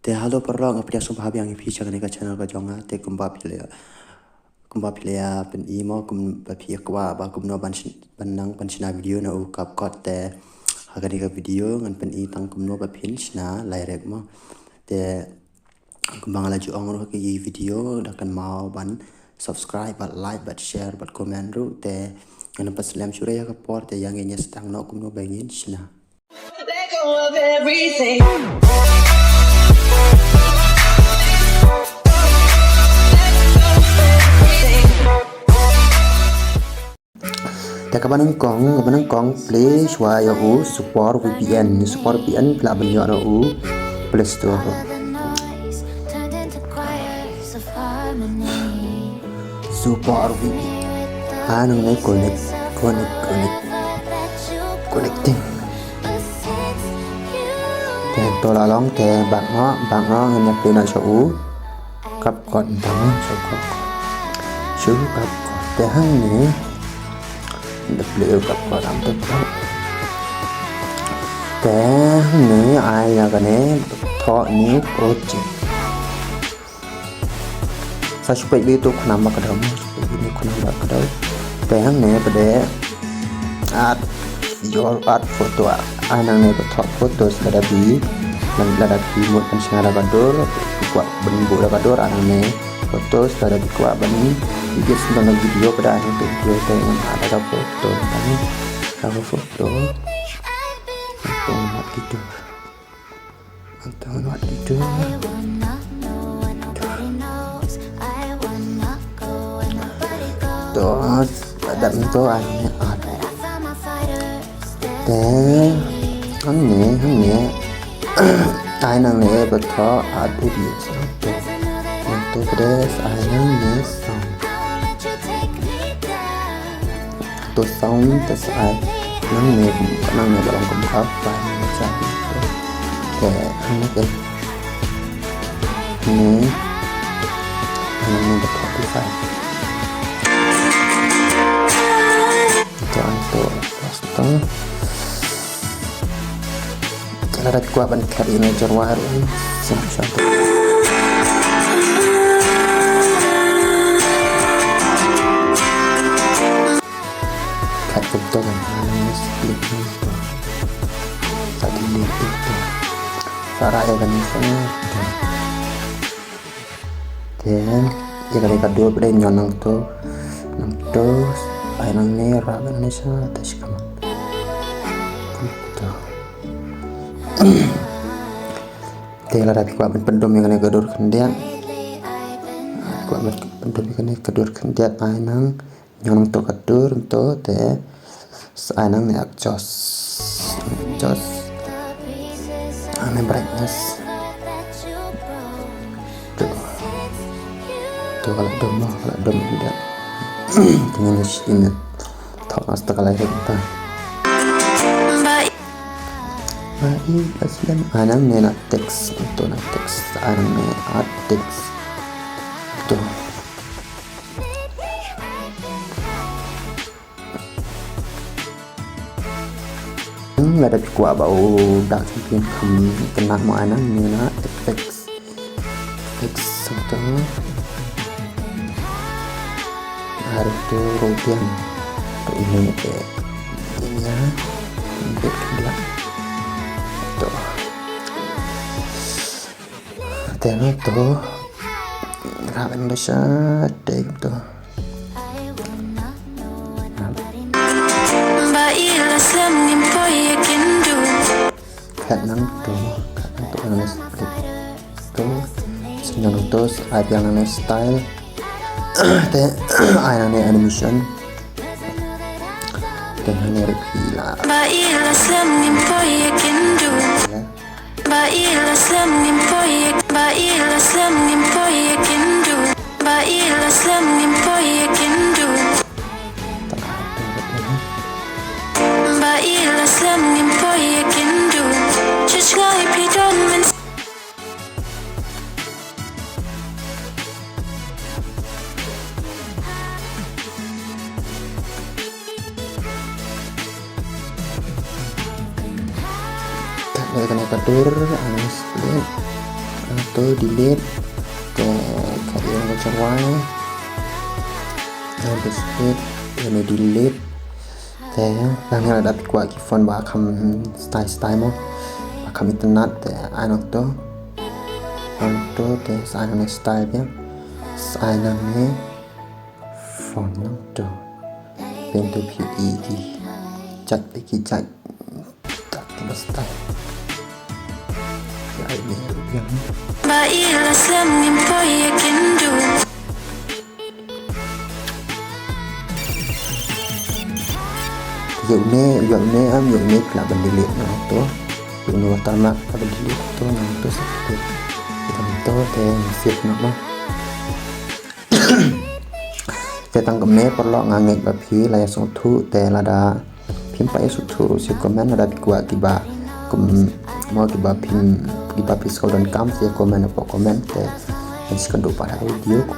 te halo perlo ngapia sumpah yang ipi jangan ka channel ka jonga te kumba pilea pen imo kum ba pi kwa ba kum no ban china video na u kap kot te hagani ka video ngan pen i tang kum no ba pin china lairek mo te kumbang la ju ong ro ki video dakan mau ban subscribe bat like bat share bat comment ru te ngan pas lem shure ya ka por te yang nya stang no kum no bangin china let go of everything. Te kabanang kong play shwa ya u support VPN pla ban yo ro u Play Store support VPN anong nai connecting te to la long te bang ngo ngene play na cho u kap kon dang cho ko chu kap te hang ni được liệu gặp vào làm tốt lắm cái nếu ai là cái này thọ nếu có chỉ sao chụp bị tôi không nằm vào cái đó video không nằm vào cái đó cái hàng này cái đấy add photo ai năng này có thọ photo là đã bị một con sinh là bắt đầu quạt bên bộ là bắt đầu anh này foto sudah dikuat bani dia sedang video pada untuk video dengan ada foto tadi ada foto atau mat tidur terus ada itu aneh ada teh hangnya ai năng này bật khó ada di satu untuk des ayang des tu song tes ay nang ne balong kum apa macam itu kayak ini kan ini betul tuh itu pasti cara kuat ban kari ini jorwar satu betul kan split itu tadi itu cara ya kan dan jika mereka dua pada nyonong tuh ayam merah Indonesia atas kamu gitu telah rapi kuat pendom yang gadur kendian kuat pendom yang gadur kendian ayam nyonong tuh gadur tuh teh seanang ni adjust ane brightness tuh kalau dom tidak dengan ini tak nasta kalau kita baik pasien anang ni nak teks itu nak teks anang ni art teks tuh là đặc quả bảo đạo sinh viên không cần nặng mọi năng như nó effects sau đó harus tuh rupiah tuh ini kayak ini ya bed kedua tuh tena tuh ramen Indonesia deh tuh kadang tuh yang split tuh senang tuh ada yang namanya style teh ada yang animation dan hanya repila kena kedur, split atau delete ke kaya macam why terus ini delete thế đang là đặt qua cái phần bà khăm style mà bà khăm internet thế ai nó to thế ai nó style biết ai nó nghe phần nó to bên tôi bị gì chặt cái chạy đặt cái style lại đi yang Baiklah semimpi yakin dulu. dụng nè am dụng nè là bên delete nó to dụng nè watermark là bên delete to nó to sắp kita to thế siap nó màแต่ตั้งกับแม่ปลอกงานเงินแบบพี่ลายสองทุแต่ละดาพิมพ์ไปสุดทุสิคอมเมนต์ละดากว่ากี่บากุมmau kitaพิมพ์ physical dan kam sia komen apa komenแต่ sekian pada video ku